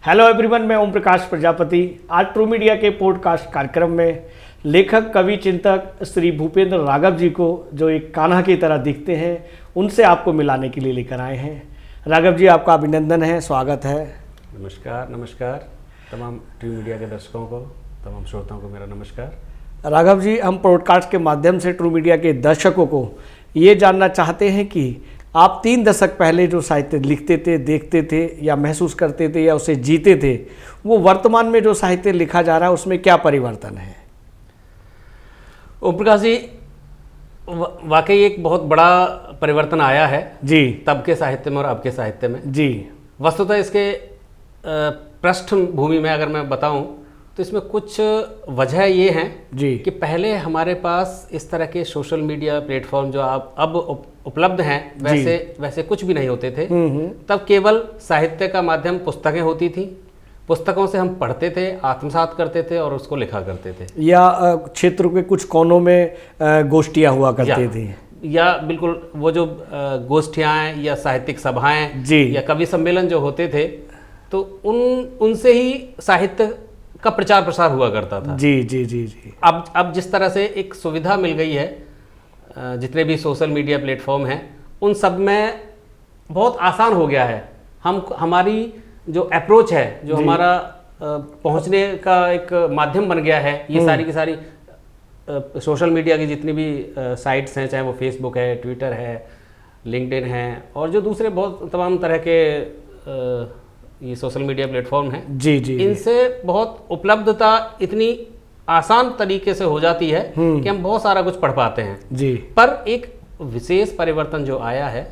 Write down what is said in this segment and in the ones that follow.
Hello everyone, मैं ओम प्रकाश प्रजापति। आज true media के पॉडकास्ट कार्यक्रम में लेखक, कवि, चिंतक श्री भूपेंद्र राघव जी को, जो एक कान्हा की तरह दिखते हैं, उनसे आपको मिलाने के लिए लेकर आए हैं। राघव जी, आपका अभिनंदन है, स्वागत है। नमस्कार तमाम ट्रू मीडिया के दर्शकों को, तमाम श्रोताओं को मेरा नमस्कार। राघव जी, हम पॉडकास्ट के माध्यम से ट्रू मीडिया के दर्शकों को ये जानना चाहते हैं कि आप 3 दशक पहले जो साहित्य लिखते थे, देखते थे या महसूस करते थे या उसे जीते थे, वो वर्तमान में जो साहित्य लिखा जा रहा है उसमें क्या परिवर्तन है? ओम प्रकाश जी, वाकई एक बहुत बड़ा परिवर्तन आया है जी, तब के साहित्य में और अब के साहित्य में जी। वस्तुतः इसके पृष्ठभूमि में अगर मैं बताऊं तो इसमें कुछ वजह ये हैं जी कि पहले हमारे पास इस तरह के सोशल मीडिया प्लेटफॉर्म जो आप अब उपलब्ध हैं वैसे कुछ भी नहीं होते थे। तब केवल साहित्य का माध्यम पुस्तकें होती थी, पुस्तकों से हम पढ़ते थे, आत्मसात करते थे और उसको लिखा करते थे, या क्षेत्र के कुछ कोनों में गोष्ठियाँ हुआ करती थी, या बिल्कुल वो जो गोष्ठियाँ या साहित्यिक सभाएं या कवि सम्मेलन जो होते थे, तो उनसे ही साहित्य का प्रचार प्रसार हुआ करता था। जी जी जी जी। अब जिस तरह से एक सुविधा मिल गई है, जितने भी सोशल मीडिया प्लेटफॉर्म हैं उन सब में बहुत आसान हो गया है। हमारी जो अप्रोच है, जो हमारा पहुंचने का एक माध्यम बन गया है, ये सारी की सारी सोशल मीडिया की जितनी भी साइट्स हैं, चाहे वो फेसबुक है, ट्विटर है, लिंक्डइन है और जो दूसरे बहुत तमाम तरह के ये सोशल मीडिया प्लेटफॉर्म हैं, जी जी, इनसे बहुत उपलब्धता इतनी आसान तरीके से हो जाती है कि हम बहुत सारा कुछ पढ़ पाते हैं जी। पर एक विशेष परिवर्तन जो आया है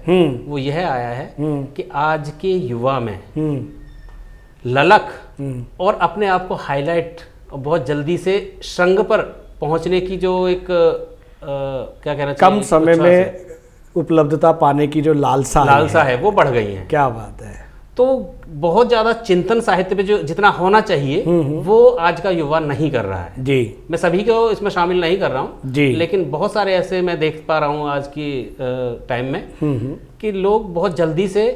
वो यह आया है कि आज के युवा में ललक और अपने आप को हाईलाइट और बहुत जल्दी से श्रृंग पर पहुंचने की जो एक क्या कहना चाहिए, कम समय में उपलब्धता पाने की जो लालसा है वो बढ़ गई है। क्या बात है। तो बहुत ज़्यादा चिंतन साहित्य पे जो जितना होना चाहिए वो आज का युवा नहीं कर रहा है। जी, मैं सभी को इसमें शामिल नहीं कर रहा हूँ जी, लेकिन बहुत सारे ऐसे मैं देख पा रहा हूँ आज की टाइम में कि लोग बहुत जल्दी से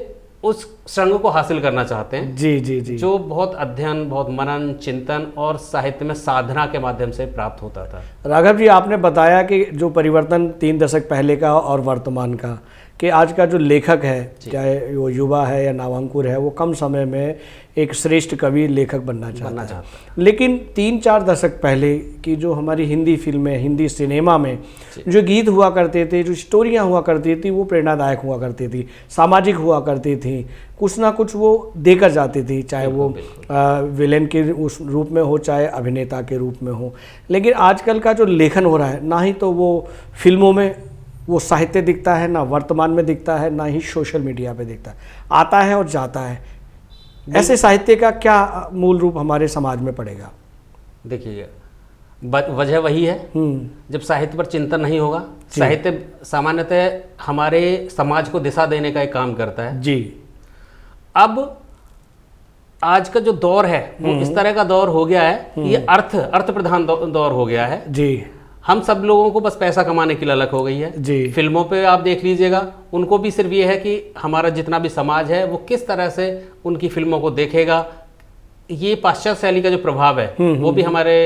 उस श्रृंग को हासिल करना चाहते हैं। जी जी जी। जो बहुत अध्ययन, बहुत मनन, चिंतन और साहित्य में साधना के माध्यम से प्राप्त होता था। राघव जी, आपने बताया कि जो परिवर्तन 3 दशक पहले का और वर्तमान का, कि आज का जो लेखक है, चाहे वो युवा है या नवांकुर है, वो कम समय में एक श्रेष्ठ कवि लेखक बनना चाहता है। लेकिन 3-4 दशक पहले की जो हमारी हिंदी फिल्में, हिंदी सिनेमा में जो गीत हुआ करते थे, जो स्टोरियाँ हुआ करती थी, वो प्रेरणादायक हुआ करती थी, सामाजिक हुआ करती थी, कुछ ना कुछ वो देकर जाती थी, चाहे वो विलेन के उस रूप में हो, चाहे अभिनेता के रूप में हो। लेकिन आजकल का जो लेखन हो रहा है, ना ही तो वो फिल्मों में वो साहित्य दिखता है, ना वर्तमान में दिखता है, ना ही सोशल मीडिया पे दिखता है, आता है और जाता है। ऐसे साहित्य का क्या मूल रूप हमारे समाज में पड़ेगा? देखिए, वजह वही है, जब साहित्य पर चिंतन नहीं होगा। साहित्य सामान्यतः हमारे समाज को दिशा देने का एक काम करता है जी। अब आज का जो दौर है वो इस तरह का दौर हो गया है, ये अर्थ प्रधान दौर हो गया है जी। हम सब लोगों को बस पैसा कमाने की ललक हो गई है जी। फिल्मों पे आप देख लीजिएगा, उनको भी सिर्फ ये है कि हमारा जितना भी समाज है वो किस तरह से उनकी फिल्मों को देखेगा। ये पाश्चात्य शैली का जो प्रभाव है वो भी हमारे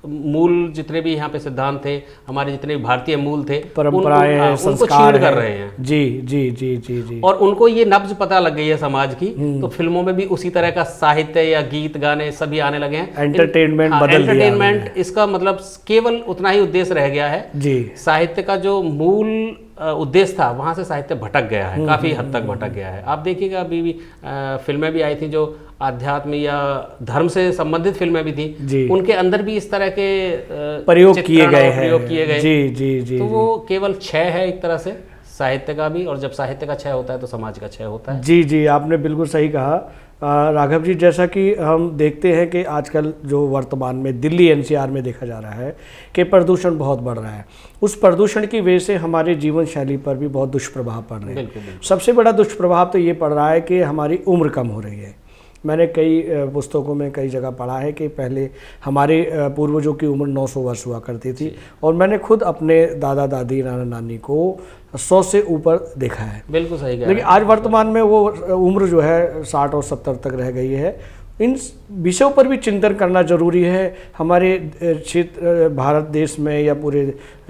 मूल जितने भी यहाँ पे सिद्धांत थे, हमारे जितने भी भारतीय मूल थे, परंपराएं, संस्कार कर रहे हैं। जी जी जी जी जी। और उनको ये नब्ज पता लग गई है समाज की, तो फिल्मों में भी उसी तरह का साहित्य या गीत, गाने सभी आने लगे हैं। एंटरटेनमेंट बदल दिया। एंटरटेनमेंट, इसका मतलब केवल उतना ही उद्देश्य रह गया है जी। साहित्य का जो मूल उद्देश्य था वहां से साहित्य भटक गया है, काफी हद तक भटक गया है। आप देखिएगा, अभी भी फिल्में भी आई थी जो आध्यात्म या धर्म से संबंधित फिल्में भी थी, उनके अंदर भी इस तरह के प्रयोग किए गए। जी जी जी। तो वो केवल क्षय है एक तरह से साहित्य का भी, और जब साहित्य का क्षय होता है तो समाज का क्षय होता है। जी जी, आपने बिल्कुल सही कहा राघव जी। जैसा कि हम देखते हैं कि आजकल जो वर्तमान में दिल्ली एनसीआर में देखा जा रहा है कि प्रदूषण बहुत बढ़ रहा है, उस प्रदूषण की वजह से हमारे जीवन शैली पर भी बहुत दुष्प्रभाव पड़ रहे हैं। सबसे बड़ा दुष्प्रभाव तो ये पड़ रहा है कि हमारी उम्र कम हो रही है। मैंने कई पुस्तकों में कई जगह पढ़ा है कि पहले हमारे पूर्वजों की उम्र 900 वर्ष हुआ करती थी, और मैंने खुद अपने दादा दादी नाना नानी को 100 से ऊपर देखा है। बिल्कुल सही कह रहे लेकिन आज वर्तमान में वो उम्र जो है 60 और 70 तक रह गई है। इन विषयों पर भी चिंतन करना जरूरी है। हमारे क्षेत्र भारत देश में या पूरे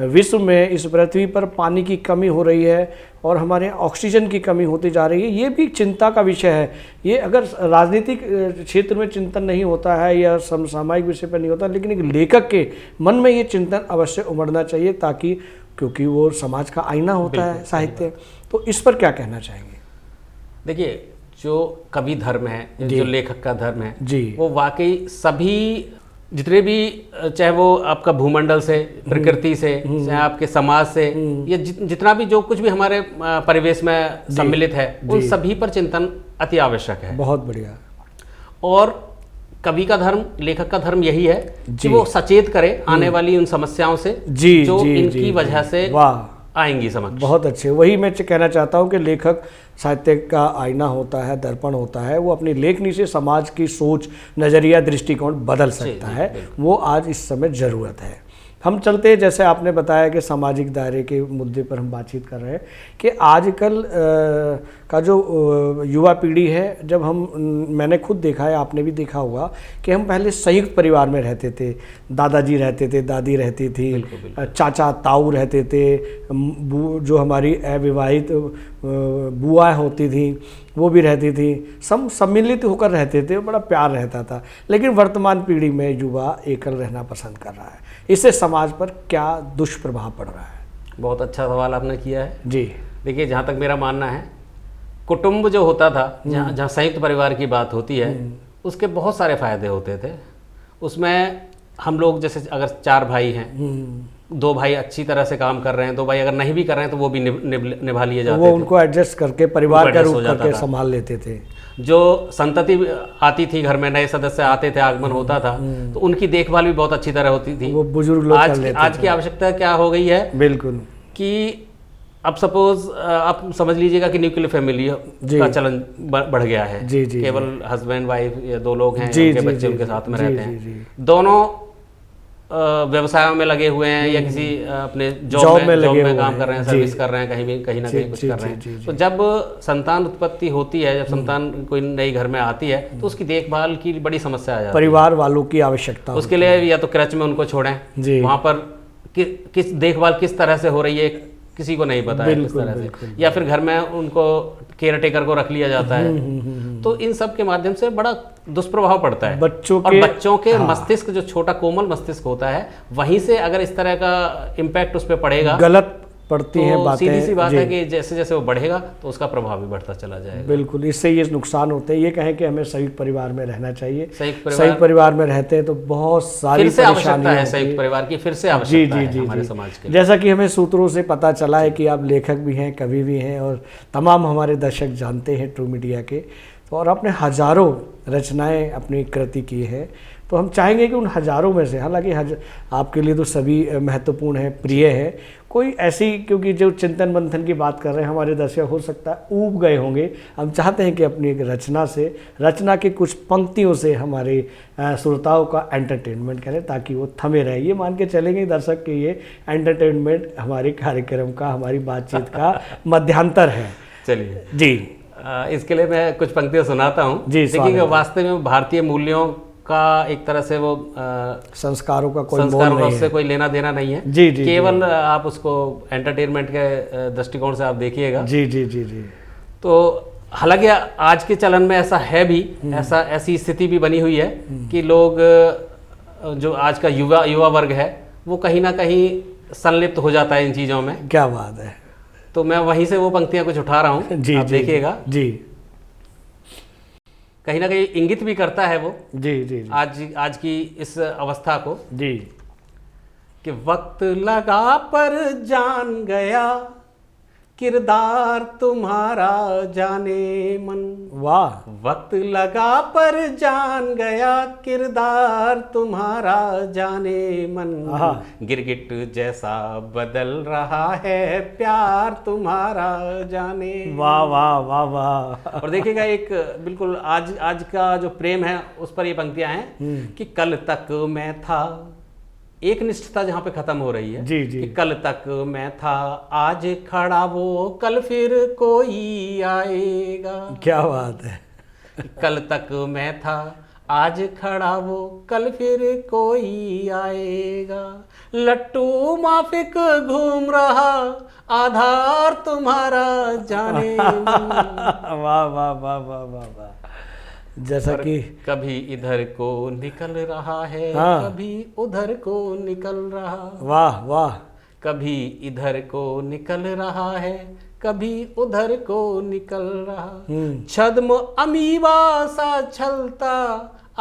विश्व में इस पृथ्वी पर पानी की कमी हो रही है और हमारे ऑक्सीजन की कमी होती जा रही है। ये भी चिंता का विषय है। ये अगर राजनीतिक क्षेत्र में चिंतन नहीं होता है या समसामयिक विषय पर नहीं होता, लेकिन एक लेखक के मन में ये चिंतन अवश्य उमड़ना चाहिए, ताकि क्योंकि वो समाज का आईना होता है साहित्य। तो इस पर क्या कहना चाहेंगे? देखिए, जो कवि धर्म है, जो लेखक का धर्म है जी, वो वाकई सभी जितने भी, चाहे वो आपका भूमंडल से, प्रकृति से, चाहे आपके समाज से, या जितना भी जो कुछ भी हमारे परिवेश में सम्मिलित है, उन सभी पर चिंतन अति आवश्यक है। बहुत बढ़िया। और कवि का धर्म, लेखक का धर्म यही है कि वो सचेत करे आने वाली उन समस्याओं से जो इनकी वजह से आएंगी समझ। बहुत अच्छे। वही मैं कहना चाहता हूँ कि लेखक साहित्य का आईना होता है, दर्पण होता है। वो अपनी लेखनी से समाज की सोच, नज़रिया, दृष्टिकोण बदल सकता है। वो आज इस समय ज़रूरत है। हम चलते हैं, जैसे आपने बताया कि सामाजिक दायरे के मुद्दे पर हम बातचीत कर रहे हैं कि आजकल का जो युवा पीढ़ी है, जब मैंने खुद देखा है, आपने भी देखा होगा कि हम पहले संयुक्त परिवार में रहते थे। दादाजी रहते थे, दादी रहती थी, चाचा ताऊ रहते थे, जो हमारी अविवाहित बुआ होती थी वो भी रहती थी, सब सम्मिलित होकर रहते थे, बड़ा प्यार रहता था। लेकिन वर्तमान पीढ़ी में युवा एकल रहना पसंद कर रहा है। इससे समाज पर क्या दुष्प्रभाव पड़ रहा है? बहुत अच्छा सवाल आपने किया है जी। देखिए, जहाँ तक मेरा मानना है, कुटुंब जो होता था, जहाँ संयुक्त परिवार की बात होती है, उसके बहुत सारे फायदे होते थे। उसमें हम लोग जैसे अगर 4 भाई हैं, 2 भाई अच्छी तरह से काम कर रहे हैं, 2 भाई अगर नहीं भी कर रहे हैं तो वो भी निभा लिए जाते थे। वो उनको एडजस्ट करके परिवार का रूप करके संभाल लेते थे। जो संतति आती थी घर में, नए सदस्य आते थे, आगमन होता था, तो उनकी देखभाल भी बहुत अच्छी तरह होती थी। वो बुजुर्ग लोग कर लेते थे। आज की आवश्यकता क्या हो गई है? बिल्कुल, कि अब सपोज आप समझ लीजिएगा कि न्यूक्लियर फैमिली का चलन बढ़ गया है। जी, जी, केवल हस्बैंड वाइफ या 2 लोग हैं, जी, उनके जी, बच्चे जी, उनके साथ में जी, रहते जी, हैं। जी। दोनों व्यवसायों में लगे हुए हैं या किसी अपने जॉब में काम कर रहे हैं, सर्विस कर रहे हैं, कहीं ना कहीं कुछ कर रहे हैं। तो जब संतान उत्पत्ति होती है, जब संतान कोई नई घर में आती है, तो उसकी देखभाल की बड़ी समस्या आ जाती है। परिवार वालों की आवश्यकता उसके लिए या तो क्रच में उनको छोड़ें, वहाँ पर किस देखभाल किस तरह से हो रही है किसी को नहीं पता है किस तरह से, या फिर घर में उनको केयर टेकर को रख लिया जाता है। तो इन सब के माध्यम से बड़ा दुष्प्रभाव पड़ता है बच्चों के मस्तिष्क, जो छोटा कोमल मस्तिष्क होता है, वहीं से अगर इस तरह का इम्पैक्ट उस पर पड़ेगा, गलत पड़ती हैं बातें। सीधी सी बात है कि जैसे जैसे वो बढ़ेगा तो उसका प्रभाव भी बढ़ता चला जाएगा। बिल्कुल, इससे ये नुकसान होते हैं। ये कहें कि हमें संयुक्त परिवार में रहना चाहिए। संयुक्त परिवार में रहते हैं तो बहुत सारी आवश्यकता है संयुक्त परिवार की, फिर से आवश्यकता है हमारे समाज के। जैसा कि हमें सूत्रों से पता चला है कि आप लेखक भी हैं, कवि भी हैं, और तमाम हमारे दर्शक जानते हैं ट्रू मीडिया के, और आपने हजारों रचनाएं अपनी कृति की है। तो हम चाहेंगे कि उन हजारों में से, हालांकि आपके लिए तो सभी महत्वपूर्ण है, प्रिय है, कोई ऐसी, क्योंकि जो चिंतन मंथन की बात कर रहे हैं हमारे दर्शक हो सकता है ऊब गए होंगे। हम चाहते हैं कि अपनी एक रचना की कुछ पंक्तियों से हमारे श्रोताओं का एंटरटेनमेंट करें, ताकि वो थमे रहे। ये मान के चलेंगे दर्शक कि ये एंटरटेनमेंट हमारे कार्यक्रम का, हमारी बातचीत का मध्यांतर है। चलिए जी, इसके लिए मैं कुछ पंक्तियाँ सुनाता हूँ। देखिए, वास्तव में भारतीय मूल्यों का एक तरह से वो संस्कारों का उससे कोई लेना देना नहीं है। जी, जी, केवल आप उसको एंटरटेनमेंट के दृष्टिकोण से आप देखिएगा। जी जी जी जी। तो हालांकि आज के चलन में ऐसा है भी, ऐसी स्थिति भी बनी हुई है कि लोग, जो आज का युवा वर्ग है, वो कहीं ना कहीं संलिप्त हो जाता है इन चीज़ों में। क्या बात है। तो मैं वहीं से वो पंक्तियाँ कुछ उठा रहा हूँ, आप देखिएगा। जी, कहीं ना कहीं इंगित भी करता है वो जी जी, जी। आज की इस अवस्था को जी, कि वक्त लगा पर जान गया, किरदार तुम्हारा जाने मन। वाह, वक्त लगा पर जान गया किरदार तुम्हारा जाने मन। आहा। गिरगिट जैसा बदल रहा है प्यार तुम्हारा जाने। वाह वाह वाह वाह। और देखिएगा एक बिल्कुल आज का जो प्रेम है उस पर ये पंक्तियां हैं कि कल तक मैं था, एक निष्ठता जहां पे खत्म हो रही है जी जी। कि कल तक मैं था आज खड़ा वो कल फिर कोई आएगा। क्या बात है। कल तक मैं था आज खड़ा वो कल फिर कोई आएगा। लट्टू माफिक घूम रहा आधार तुम्हारा जाने मन। वाह वाह वाह वाह वाह वाह। जैसा कि कभी इधर को निकल रहा है हाँ। कभी उधर को निकल रहा। वाह वाह। कभी इधर को निकल रहा है कभी उधर को निकल रहा। छद्म अमीबा सा छलता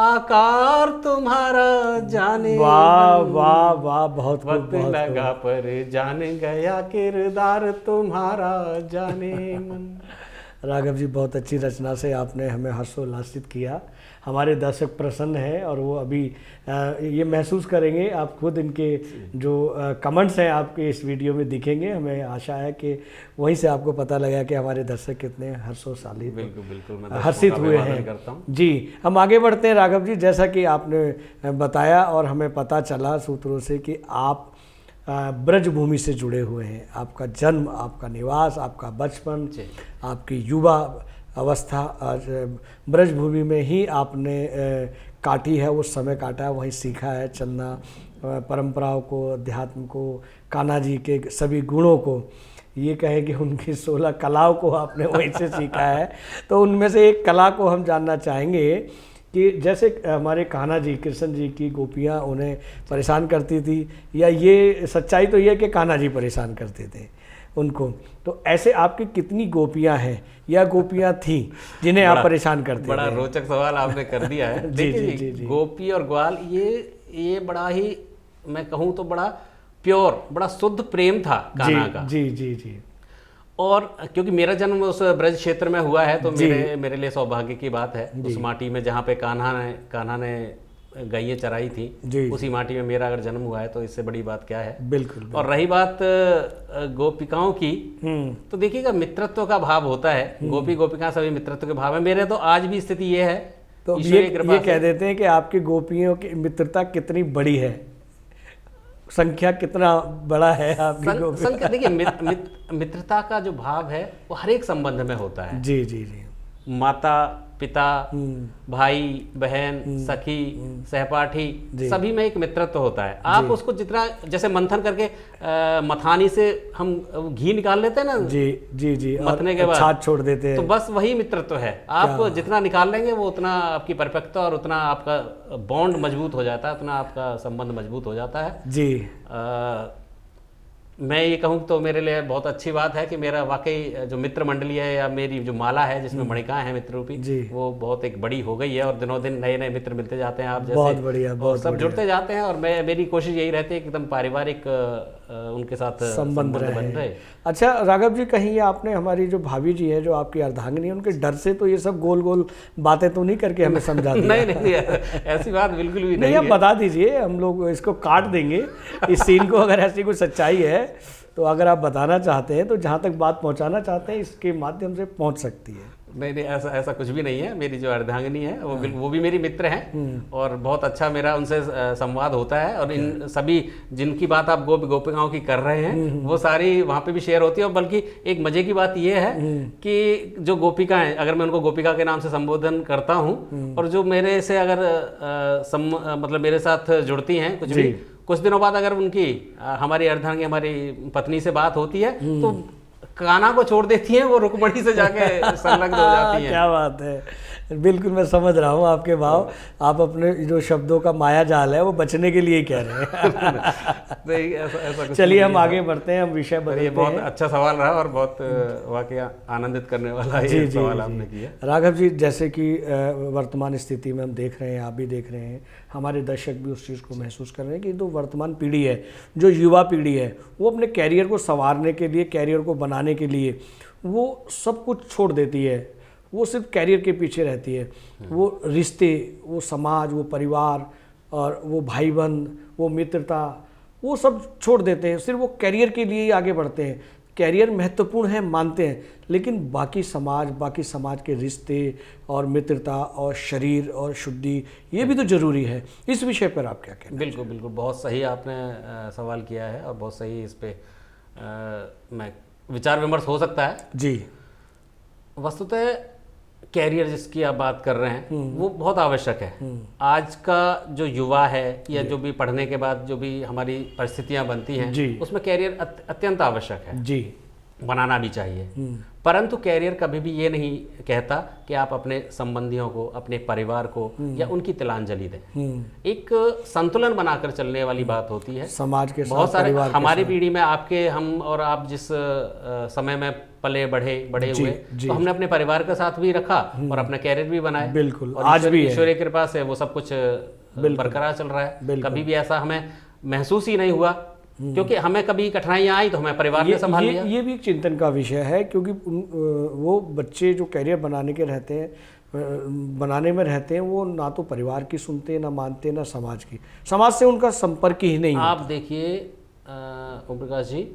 आकार तुम्हारा जाने वाह मन। वाह वाह, बहुत खूब, वक्त बहुत लगा पर जान गया किरदार तुम्हारा जाने मन। राघव जी, बहुत अच्छी रचना से आपने हमें हर्षोल्लासित किया। हमारे दर्शक प्रसन्न हैं और वो अभी ये महसूस करेंगे, आप खुद इनके जो कमेंट्स हैं आपके इस वीडियो में दिखेंगे। हमें आशा है कि वहीं से आपको पता लगा कि हमारे दर्शक कितने हर्षोल्लासित, बिल्कुल बिल्कुल, मैं हर्षित हुए करता हूं। हैं। जी, हम आगे बढ़ते हैं राघव जी। जैसा कि आपने बताया और हमें पता चला सूत्रों से कि आप ब्रजभूमि से जुड़े हुए हैं। आपका जन्म, आपका निवास, आपका बचपन, आपकी युवा अवस्था आज ब्रजभूमि में ही आपने काटी है, उस समय काटा है, वहीं सीखा है चलना, परंपराओं को, अध्यात्म को, कान्हा जी के सभी गुणों को, ये कहें कि उनकी 16 कलाओं को आपने वहीं से सीखा है। तो उनमें से एक कला को हम जानना चाहेंगे कि जैसे हमारे कान्हा जी, कृष्ण जी की गोपियाँ उन्हें परेशान करती थी, या ये सच्चाई तो ये है कि कान्हा जी परेशान करते थे उनको, तो ऐसे आपकी कितनी गोपियाँ हैं या गोपियाँ थीं जिन्हें आप परेशान करते थे? बड़ा रोचक सवाल आपने कर दिया है। जी, देखिए जी, जी। गोपी और ग्वाल ये बड़ा ही, मैं कहूँ तो बड़ा प्योर, बड़ा शुद्ध प्रेम था कान्हा का। जी जी जी। और क्योंकि मेरा जन्म उस ब्रज क्षेत्र में हुआ है तो मेरे लिए सौभाग्य की बात है। उस माटी में जहाँ पे कान्हा ने गायें चराई थी, उसी माटी में मेरा अगर जन्म हुआ है तो इससे बड़ी बात क्या है। बिल्कुल। और रही बात गोपिकाओं की, तो देखिएगा मित्रत्व का भाव होता है, गोपी गोपिका सभी मित्रत्व के भाव है। मेरे तो आज भी स्थिति ये है, तो ये कह देते हैं कि आपकी गोपियों की मित्रता कितनी बड़ी है, संख्या कितना बड़ा है आपकी गोपियों? संख्या देखिए, मित्रता का जो भाव है वो हर एक संबंध में होता है। जी जी जी। माता पिता, भाई बहन, सखी, सहपाठी, सभी में एक मित्रत्व होता है। आप उसको जितना, जैसे मंथन करके मथानी से हम घी निकाल लेते हैं ना, जी जी जी, मथने के बाद छाछ छोड़ देते हैं, तो बस वही मित्रत्व है। आप जितना निकाल लेंगे वो उतना आपकी परिपक्वता और उतना आपका बॉन्ड मजबूत हो जाता है, उतना आपका संबंध मजबूत हो जाता है। जी। मैं ये कहूँ तो मेरे लिए बहुत अच्छी बात है कि मेरा वाकई जो मित्र मंडली है या मेरी जो माला है जिसमें मणिकाएं हैं मित्र रूपी, वो बहुत एक बड़ी हो गई है और दिनों दिन नए नए मित्र मिलते जाते हैं आप जैसे। बहुत बढ़िया, बहुत सब जुड़ते जाते हैं और मेरी कोशिश यही रहती है कि एकदम पारिवारिक उनके साथ संबंध बन रहे। अच्छा राघव जी, कहीं आपने हमारी जो भाभी जी है, जो आपकी अर्धांगिनी है, उनके डर से तो ये सब गोल गोल बातें तो नहीं करके हमें समझा दिया? नहीं, ऐसी बात बिल्कुल भी नहीं, आप बता दीजिए, हम लोग इसको काट देंगे इस सीन को। अगर ऐसी कोई सच्चाई है तो अगर आप बताना चाहते हैं तो जहाँ तक बात पहुँचाना चाहते हैं इसके माध्यम से पहुँच सकती है। नहीं, ऐसा कुछ भी नहीं है। मेरी जो अर्धांगिनी है वो भी मेरी मित्र हैं और बहुत अच्छा मेरा उनसे संवाद होता है। और इन सभी जिनकी बात आप गोपिकाओं की कर रहे हैं वो सारी वहाँ पे भी शेयर होती है। और बल्कि एक मजे की बात ये है कि जो गोपिका हैं, अगर मैं उनको गोपिका के नाम से संबोधन करता हूँ और जो मेरे से अगर मतलब मेरे साथ जुड़ती हैं कुछ दिनों बाद अगर उनकी हमारी अर्धांगिनी, हमारी पत्नी से बात होती है तो कान्हा को छोड़ देती हैं, वो रुक्मणी से जाके संलग्न हो जाती हैं। क्या बात है, बिल्कुल मैं समझ रहा हूँ आपके भाव। आप अपने जो शब्दों का माया जाल है वो बचने के लिए ही कह रहे हैं। ऐसा चलिए हम आगे बढ़ते हैं, हम विषय बदलते हैं। बहुत अच्छा सवाल रहा और बहुत वाकई आनंदित करने वाला ये सवाल आपने किया। राघव जी, जैसे कि वर्तमान स्थिति में हम देख रहे हैं, आप भी देख रहे हैं, हमारे दर्शक भी उस चीज़ को महसूस कर रहे हैं कि जो वर्तमान पीढ़ी है, जो युवा पीढ़ी है, वो अपने कैरियर को संवारने के लिए, कैरियर को बनाने बनाने के लिए वो सब कुछ छोड़ देती है, वो सिर्फ कैरियर के पीछे रहती है। वो रिश्ते, वो समाज, वो परिवार और वो भाई बंध, वो मित्रता, वो सब छोड़ देते हैं, सिर्फ वो कैरियर के लिए ही आगे बढ़ते हैं। कैरियर महत्वपूर्ण है मानते हैं, लेकिन बाकी समाज के रिश्ते और मित्रता और शरीर और शुद्धि ये भी तो जरूरी है। इस विषय पर आप क्या कहना? बिल्कुल बिल्कुल, बहुत सही आपने सवाल किया है और बहुत सही इस पे मैं विचार विमर्श हो सकता है जी। वस्तुतः कैरियर जिसकी आप बात कर रहे हैं वो बहुत आवश्यक है। आज का जो युवा है या जो भी पढ़ने के बाद जो भी हमारी परिस्थितियां बनती हैं जी। उसमें कैरियर अत्यंत आवश्यक है जी, बनाना भी चाहिए। परंतु कैरियर कभी भी ये नहीं कहता कि आप अपने संबंधियों को, अपने परिवार को या उनकी तिलांजलि दें। एक संतुलन बनाकर चलने वाली बात होती है। समाज के बहुत साथ, सारे परिवार के हमारी साथ। पीढ़ी में आपके, हम और आप जिस समय में पले बढ़े जी, हुए, जी। तो हमने अपने परिवार के साथ भी रखा और अपना कैरियर भी बनाया। बिल्कुल, और आज भी है। ईश्वरीय कृपा से वो सब कुछ बरकरार चल रहा है। कभी भी ऐसा हमें महसूस ही नहीं हुआ, क्योंकि हमें कभी कठिनाइयां आई तो हमें परिवार ने संभाल लिया। ये भी एक चिंतन का विषय है, क्योंकि वो बच्चे जो कैरियर बनाने के रहते हैं, बनाने में रहते हैं, वो ना तो परिवार की सुनते, ना मानते, ना समाज से उनका संपर्क ही नहीं। आप देखिए ओम प्रकाश जी,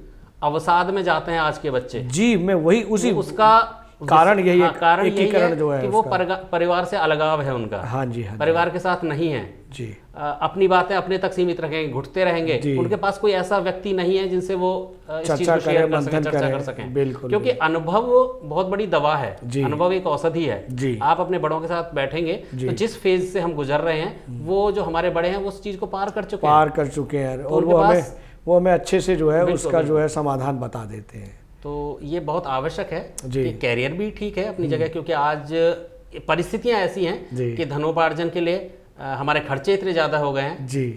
अवसाद में जाते हैं आज के बच्चे। जी, मैं वही उसी उसका कारण यही है, कारण यही एकीकरण है जो है कि वो उसका। परिवार से अलगाव है उनका। हाँ जी, हाँ जी। परिवार के साथ नहीं है जी। अपनी बातें अपने तक सीमित रखेंगे, घुटते रहेंगे। उनके पास कोई ऐसा व्यक्ति नहीं है जिनसे वो इस चीज को शेयर कर सकें, चर्चा कर सकें। बिल्कुल, क्योंकि अनुभव बहुत बड़ी दवा है। अनुभव एक औषधि है। जी। आप अपने बड़ों के साथ बैठेंगे तो जिस फेज से हम गुजर रहे हैं, वो जो हमारे बड़े हैं वो उस चीज को पार कर चुके हैं और वो हमें अच्छे से जो है उसका जो है समाधान बता देते हैं। तो ये बहुत आवश्यक है कि कैरियर भी ठीक है अपनी जगह, क्योंकि आज परिस्थितियां ऐसी हैं कि धनोपार्जन के लिए हमारे खर्चे इतने ज़्यादा हो गए हैं जी,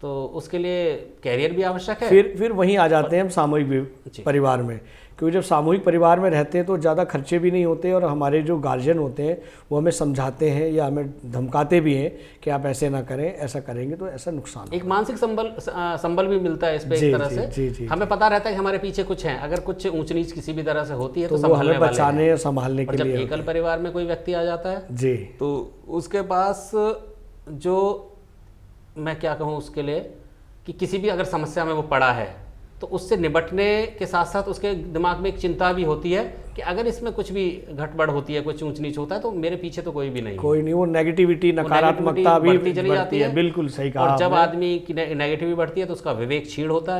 तो उसके लिए कैरियर भी आवश्यक है। फिर वहीं आ जाते हैं हम सामूहिक परिवार में, क्योंकि जब सामूहिक परिवार में रहते हैं तो ज़्यादा खर्चे भी नहीं होते और हमारे जो गार्जियन होते हैं वो हमें समझाते हैं या हमें धमकाते भी हैं कि आप ऐसे ना करें, ऐसा करेंगे तो ऐसा नुकसान। एक मानसिक संबल भी मिलता है इस पे एक तरह से। जी। हमें पता रहता है कि हमारे पीछे कुछ है, अगर कुछ ऊंच नीच किसी भी तरह से होती है तो वो हमें बचाने या संभालने के लिए। जब एकल परिवार में कोई व्यक्ति आ जाता है जी, तो उसके पास जो मैं क्या कहूँ उसके लिए कि किसी भी अगर समस्या में वो पड़ा है तो उससे निपटने के साथ साथ उसके दिमाग में एक चिंता भी होती है कि अगर इसमें कुछ भी घटबड़ होती है, कुछ ऊंच नीच होता है तो मेरे पीछे तो कोई भी नहीं है। वो नेगेटिविटी, नकारात्मकता भी बढ़ती चली जाती है। बिल्कुल सही कहा। और जब आदमी की नेगेटिविटी बढ़ती है तो उसका विवेक क्षीण होता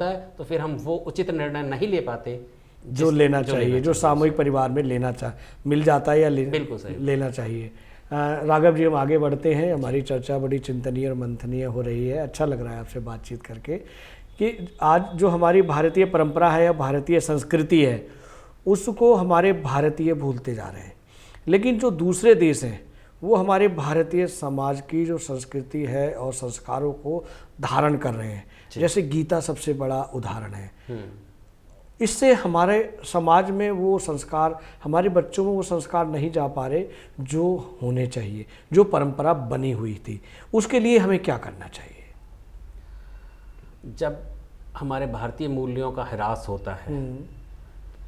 है, तो फिर हम वो उचित निर्णय नहीं ले पाते जो लेना चाहिए, जो सामूहिक परिवार में मिल जाता है या बिल्कुल सही लेना चाहिए। राघव जी, हम आगे बढ़ते हैं। हमारी चर्चा बड़ी चिंतनीय और मंथनीय हो रही है। अच्छा लग रहा है आपसे बातचीत करके कि आज जो हमारी भारतीय परंपरा है या भारतीय संस्कृति है उसको हमारे भारतीय भूलते जा रहे हैं, लेकिन जो दूसरे देश हैं वो हमारे भारतीय समाज की जो संस्कृति है और संस्कारों को धारण कर रहे हैं। जैसे गीता सबसे बड़ा उदाहरण है। इससे हमारे समाज में वो संस्कार, हमारे बच्चों में वो संस्कार नहीं जा पा रहे जो होने चाहिए, जो परंपरा बनी हुई थी। उसके लिए हमें क्या करना चाहिए? जब हमारे भारतीय मूल्यों का ह्रास होता है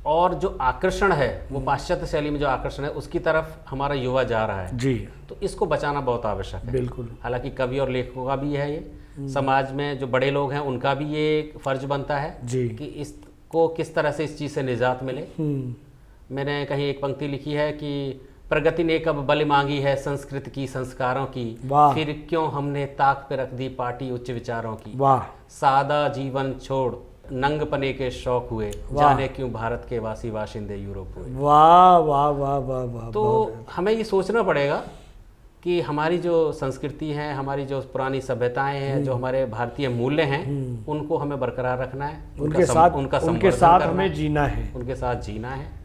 और जो आकर्षण है वो पाश्चात्य शैली में जो आकर्षण है उसकी तरफ हमारा युवा जा रहा है जी, तो इसको बचाना बहुत आवश्यक है। बिल्कुल। हालांकि कवि और लेखकों का भी है ये, समाज में जो बड़े लोग हैं उनका भी ये एक फर्ज बनता है जी कि इसको किस तरह से इस चीज़ से निजात मिले। मैंने कहीं एक पंक्ति लिखी है कि प्रगति ने कब बलि मांगी है संस्कृत की, संस्कारों की, फिर क्यों हमने ताक पे रख दी पार्टी उच्च विचारों की। वाह। सादा जीवन छोड़ नंगपने के शौक हुए, जाने क्यों भारत के वासी वाशिंदे यूरोप हुए। वाह वाह वाह वाह वाह। तो हमें ये सोचना पड़ेगा कि हमारी जो संस्कृति है, हमारी जो पुरानी सभ्यताएं हैं, जो हमारे भारतीय मूल्य हैं, उनको हमें बरकरार रखना है, उनके साथ हमें जीना है, उनके साथ जीना है।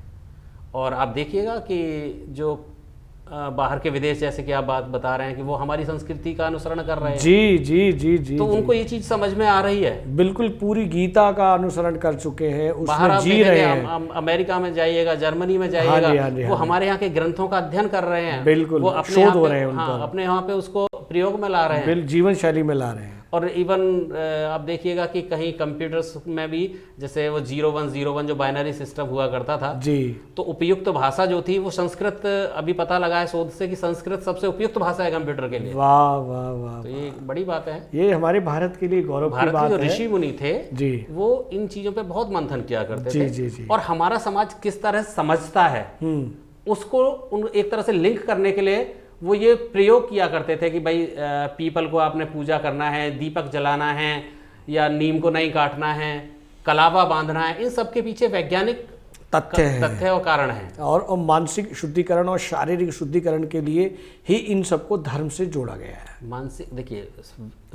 और आप देखिएगा कि जो बाहर के विदेश जैसे कि आप बात बता रहे हैं कि वो हमारी संस्कृति का अनुसरण कर रहे हैं। जी जी जी जी। तो उनको ये चीज समझ में आ रही है। बिल्कुल, पूरी गीता का अनुसरण कर चुके हैं, उसमें जी रहे हैं। अमेरिका में जाइएगा, जर्मनी में जाइएगा, वो हमारे यहाँ के ग्रंथों का अध्ययन कर रहे हैं। बिल्कुल, वो शोध हो रहे हैं, अपने यहाँ पे उसको प्रयोग में ला रहे हैं, जीवन शैली में ला रहे हैं। और इवन आप देखिएगा कि कहीं कंप्यूटर्स में भी जैसे वो 0101 जो बाइनरी सिस्टम हुआ करता था जी, तो उपयुक्त भाषा जो थी वो संस्कृत, अभी पता लगा है शोध से कि संस्कृत सबसे उपयुक्त भाषा है कंप्यूटर के लिए। वाह वाह वाह, तो ये बड़ी बात है। ये हमारे भारत के लिए गौरव की भारत के बात जो है। ऋषि मुनि थे जी वो इन चीजों पे बहुत मंथन किया करते जी थे। जी जी। और हमारा समाज किस तरह समझता है उसको उन एक तरह से लिंक करने के लिए वो ये प्रयोग किया करते थे कि भाई पीपल को आपने पूजा करना है, दीपक जलाना है, या नीम को नहीं काटना है, कलावा बांधना है। इन सब के पीछे वैज्ञानिक तथ्य और कारण है। और मानसिक शुद्धिकरण और शारीरिक शुद्धिकरण के लिए ही इन सबको धर्म से जोड़ा गया है। मानसिक, देखिए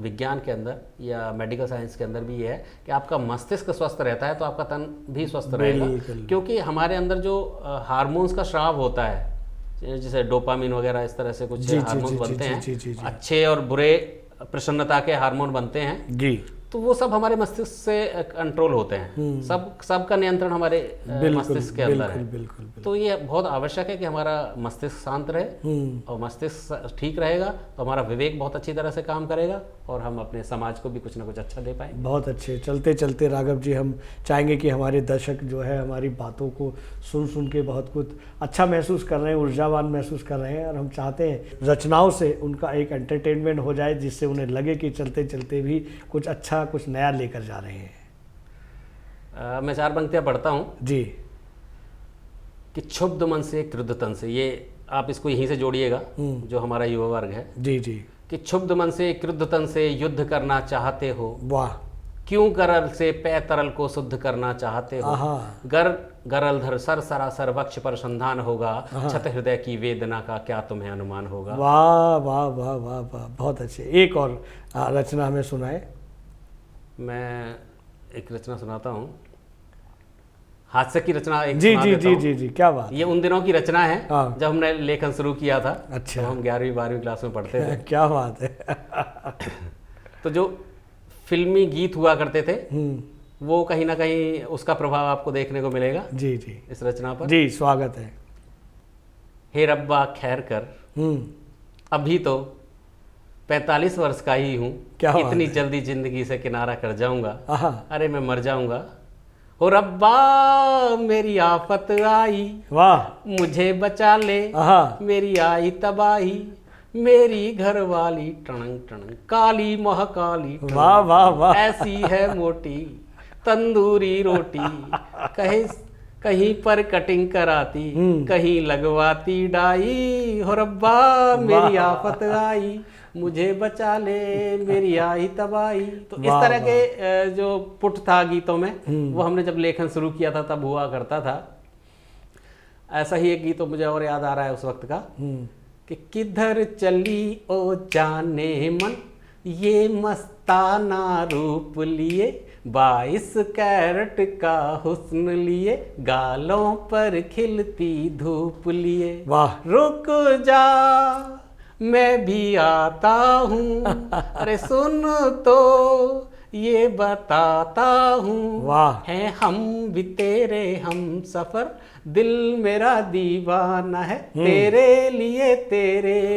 विज्ञान के अंदर या मेडिकल साइंस के अंदर भी ये है कि आपका मस्तिष्क स्वस्थ रहता है तो आपका तन भी स्वस्थ रहेगा, क्योंकि हमारे अंदर जो हार्मोन्स का स्राव होता है, जैसे डोपामिन वगैरह इस तरह से कुछ हार्मोन बनते हैं, अच्छे और बुरे प्रसन्नता के हार्मोन बनते हैं जी, तो वो सब हमारे मस्तिष्क से कंट्रोल होते हैं। सब का नियंत्रण हमारे मस्तिष्क के अंदर है। बिल्कुल। तो ये बहुत आवश्यक है कि हमारा मस्तिष्क शांत रहे, और मस्तिष्क ठीक रहेगा तो हमारा विवेक बहुत अच्छी तरह से काम करेगा और हम अपने समाज को भी कुछ ना कुछ अच्छा दे पाएंगे। बहुत अच्छे। चलते चलते राघव जी, हम चाहेंगे कि हमारे दर्शक जो है हमारी बातों को सुन के बहुत कुछ अच्छा महसूस कर रहे हैं, ऊर्जावान महसूस कर रहे हैं, और हम चाहते हैं रचनाओं से उनका एक एंटरटेनमेंट हो जाए जिससे उन्हें लगे कि चलते चलते भी कुछ अच्छा, कुछ नया लेकर जा रहे हैं। मैं 4 पंक्तियां पढ़ता हूँ जी। कि क्षुब्ध मन से क्रुद्ध तन से, ये आप इसको यहीं से जोड़िएगा जो हमारा युवा वर्ग है। जी जी। कि क्षुब्ध मन से क्रुद्ध तन से युद्ध करना चाहते हो, वाह। क्यों गरल से पै तरल को शुद्ध करना चाहते हो, गरल धर सर सरासर वक्ष पर संधान होगा, छत हृदय की वेदना का क्या तुम्हें अनुमान होगा। वाह वाह वाह वाह वाह, बहुत अच्छे। एक और रचना हमें सुनाए। मैं एक रचना सुनाता हूँ, हास्य की रचना एक जी सुना जी देता जी हूँ। जी जी, क्या बात। ये उन दिनों की रचना है हाँ। जब हमने लेखन शुरू किया था। अच्छा। तो हम 11वीं 12वीं क्लास में पढ़ते थे। क्या बात है। तो जो फिल्मी गीत हुआ करते थे वो कहीं ना कहीं उसका प्रभाव आपको देखने को मिलेगा जी जी इस रचना पर। जी, स्वागत है। हे रब्बा खैर कर, अभी तो 45 वर्ष का ही हूँ, इतनी जल्दी जिंदगी से किनारा कर जाऊंगा, अरे मैं मर जाऊंगा। हो रब्बा मेरी आफत आई, वाह, मुझे बचा ले, मेरी आई तबाही, मेरी घर वाली टणंग टणंग काली महाकाली, वाह वाह वाह, ऐसी है मोटी तंदूरी रोटी, कहीं पर कटिंग कराती, कहीं लगवाती डाई। हो रब्बा मेरी आफत आई, मुझे बचा ले, मेरी आई तबाही। तो इस तरह के जो पुट था गीतों में, वो हमने जब लेखन शुरू किया था तब हुआ करता था। ऐसा ही एक गीत तो मुझे और याद आ रहा है उस वक्त का, कि किधर चली ओ जाने मन, ये मस्ताना रूप लिए, 22 कैरेट का हुस्न लिए, गालों पर खिलती धूप लिए। वाह, रुक जा मैं भी आता हूँ, अरे सुन तो ये बताता हूँ। वाह, है हम भी तेरे हम सफर, दिल मेरा दीवाना है तेरे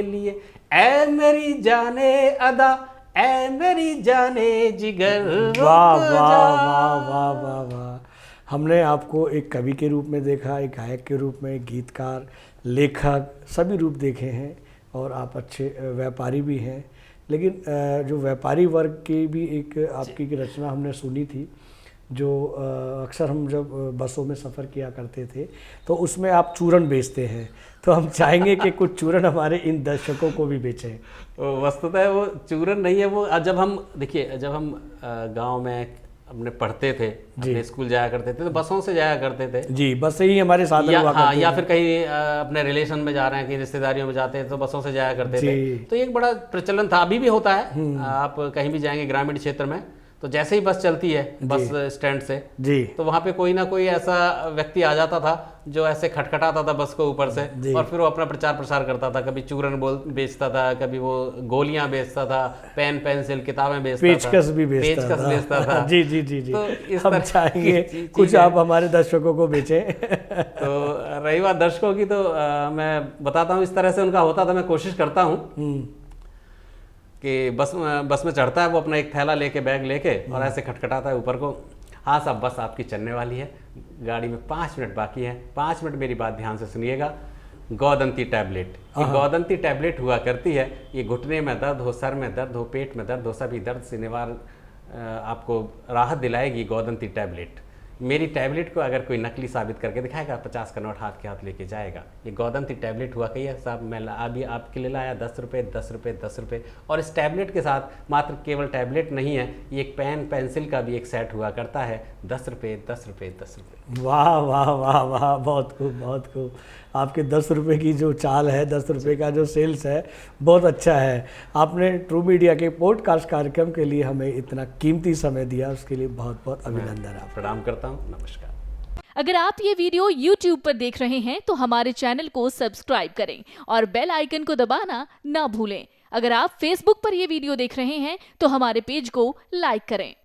लिए, ऐ मेरी जाने अदा, ऐ मेरी जाने जिगर, वाह वाह वाह वाह वाह वाह। हमने आपको एक कवि के रूप में देखा, एक गायक के रूप में, गीतकार, लेखक, सभी रूप देखे हैं, और आप अच्छे व्यापारी भी हैं। लेकिन जो व्यापारी वर्ग की भी एक आपकी की रचना हमने सुनी थी, जो अक्सर हम जब बसों में सफ़र किया करते थे तो उसमें आप चूरन बेचते हैं, तो हम चाहेंगे कि कुछ चूरन हमारे इन दर्शकों को भी बेचें। वस्तुतः वो चूरन नहीं है, वो जब हम देखिए जब हम गांव में अपने पढ़ते थे, अपने स्कूल जाया करते थे तो बसों से जाया करते थे। जी, बस से ही हमारे साथ हुआ करते थे। या फिर कहीं अपने रिलेशन में जा रहे हैं, कहीं रिश्तेदारियों में जाते हैं तो बसों से जाया करते थे। तो ये एक बड़ा प्रचलन था, अभी भी होता है। आप कहीं भी जाएंगे ग्रामीण क्षेत्र में तो जैसे ही बस चलती है बस स्टैंड से जी, तो वहाँ पे कोई ना कोई ऐसा व्यक्ति आ जाता था जो ऐसे खटखटाता था बस को ऊपर से, और फिर वो अपना प्रचार प्रसार करता था। कभी चूरन बेचता था, कभी वो गोलियां बेचता था, पेन पेंसिल किताबें बेचता था, पेचकस भी बेचता था। जी जी जी जी। तो इस हम चाहेंगे कुछ आप हमारे दर्शकों को बेचें। तो रही बात दर्शकों की, तो मैं बताता हूँ इस तरह से उनका होता था, मैं कोशिश करता हूँ। कि बस में चढ़ता है वो अपना एक थैला लेके, बैग लेके, और ऐसे खटखटाता है ऊपर को, हाँ साहब बस आपकी चलने वाली है, गाड़ी में 5 मिनट बाकी है, 5 मिनट मेरी बात ध्यान से सुनिएगा। गौदंती टैबलेट, ये गौदंती टैबलेट हुआ करती है, ये घुटने में दर्द हो, सर में दर्द हो, पेट में दर्द हो, सभी दर्द से आपको राहत दिलाएगी गौदंती टैबलेट। मेरी टैबलेट को अगर कोई नकली साबित करके दिखाएगा, 50 का नोट हाथ के हाथ लेके जाएगा। ये गौदंती टैबलेट हुआ कही है साहब, मैं अभी आपके लिए लाया 10 रुपये 10 रुपये 10 रुपये। और इस टैबलेट के साथ मात्र केवल टैबलेट नहीं है, ये एक पेन पेंसिल का भी एक सेट हुआ करता है, 10 रुपये 10 रुपये 10 रुपये। वाह वाह वाह वाह, बहुत खूब बहुत खूब। आपके 10 रुपये की जो चाल है, 10 रुपये का जो सेल्स है, बहुत अच्छा है। आपने ट्रू मीडिया के पॉडकास्ट कार्यक्रम के लिए हमें इतना कीमती समय दिया, उसके लिए बहुत बहुत अभिनंदन। आप प्रणाम करता हूँ, नमस्कार। अगर आप ये वीडियो YouTube पर देख रहे हैं तो हमारे चैनल को सब्सक्राइब करें और बेल आइकन को दबाना ना भूलें। अगर आप Facebook पर ये वीडियो देख रहे हैं तो हमारे पेज को लाइक करें।